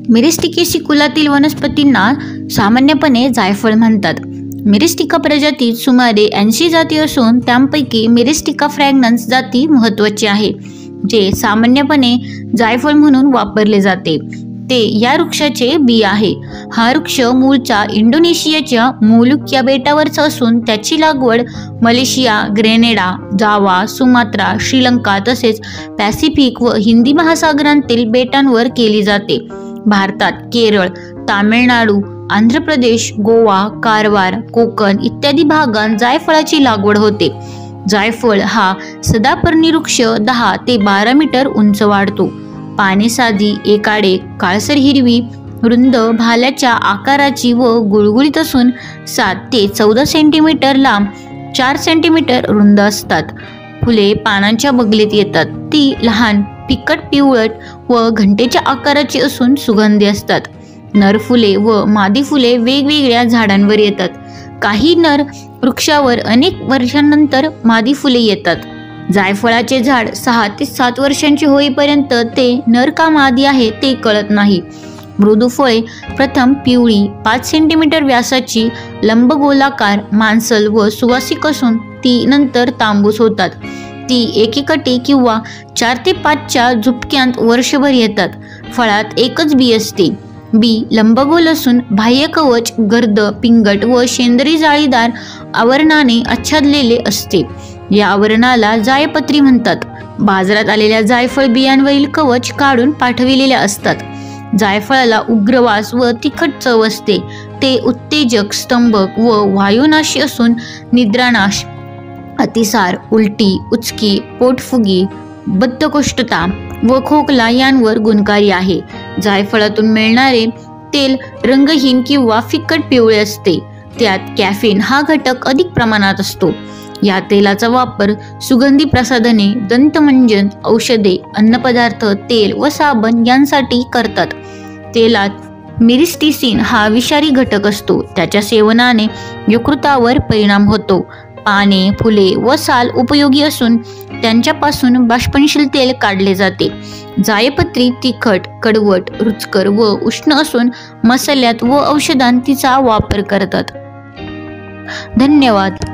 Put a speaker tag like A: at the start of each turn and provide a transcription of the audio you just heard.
A: Myristicaceae कुलातील वनस्पतींना सामान्यपणे जायफळ म्हणतात. मिरिस्टिका प्रजातीत सुमारे 80 जाती असून त्यांपैकी मिरिस्टिका फ्रॅग्नन्स जाती महत्त्वाची आहे, जे सामान्यपणे जायफळ म्हणून वापरले जाते. ते या वृक्षाचे बी आहे. हा वृक्ष मूळचा इंडोनेशियाच्या मोलुक या बेटावरचा असून त्याची लागवड मलेशिया, ग्रेनेडा, जावा, सुमात्रा, श्रीलंका तसेच पॅसिफिक व हिंदी महासागरांतील बेटांवर केली जाते. भारतात केरळ, तामिळनाडू, आंध्र प्रदेश, गोवा, कारवार, कोकण इत्यादी भागात जायफळाची लागवड होते. जायफळ हा सदापर्णी वृक्ष 10 ते 12 मीटर उंच वाढतो. पाने साधी, एकाडे, काळसर हिरवी, रुंद भाल्याच्या आकाराची व गुळगुळीत असून 7 ते 14 सेंटीमीटर लांब, 4 सेंटीमीटर रुंद असतात. फुले पानांच्या बगलीत येतात. ती लहान, फिकट पिवळट व घंटेच्या आकाराची असून सुगंधी असतात. नर फुले व मादी फुले वेगवेगळ्या झाडांवर येतात. काही नर वृक्षावर अनेक वर्षांनंतर मादी फुले येतात. जायफळाचे झाड 6 ते 7 वर्षांचे होईपर्यंत ते नर का मादी आहे ते कळत नाही. मृदू फळे प्रथम पिवळी, 5 सेंटीमीटर व्यासाची, लंबगोलाकार, मांसल व सुवासिक असून ती नंतर तांबूस होतात. ती एकेकटी किंवा 4 ते 5च्या झुपक्यांत वर्षभर येतात. फळात एकच बी असते. बी लंबगोल असून बाह्य कवच गर्द, पिंगट व शेंदरी जाळीदार आवरणाने आच्छादलेले असते. या आवरणाला जायपत्री म्हणतात. बाजारात आलेल्या जायफळ बियांवरील कवच काढून पाठविलेले असतात. जायफळाला उग्र वास व तिखट चव असते. ते उत्तेजक, स्तंभक व वायुनाशी असून निद्रानाश, अतिसार, उलटी, उचकी, पोटफुगी, बद्धकोष्ठता व खोकला यांवर गुणकारी आहे. जायफळातून मिळणारे तेल रंगहीन किंवा फिकट पिवळे असते. त्यात कॅफीन हा घटक अधिक प्रमाणात असतो. या तेलाचा वापर सुगंधी प्रसाधने, दंतमंजन, औषधे, अन्नपदार्थ, तेल व साबण यांसाठी करतात. तेलात मिरिस्टिसिन हा विषारी घटक असतो. त्याच्या सेवनाने यकृतावर परिणाम होतो. पाने, फुले व साल उपयोगी असून त्यांच्यापासून बाष्पशील तेल काढले जाते. जायपत्री तिखट, कडवट, रुचकर व उष्ण असून मसाल्यात व औषधांत तिचा वापर करतात. धन्यवाद.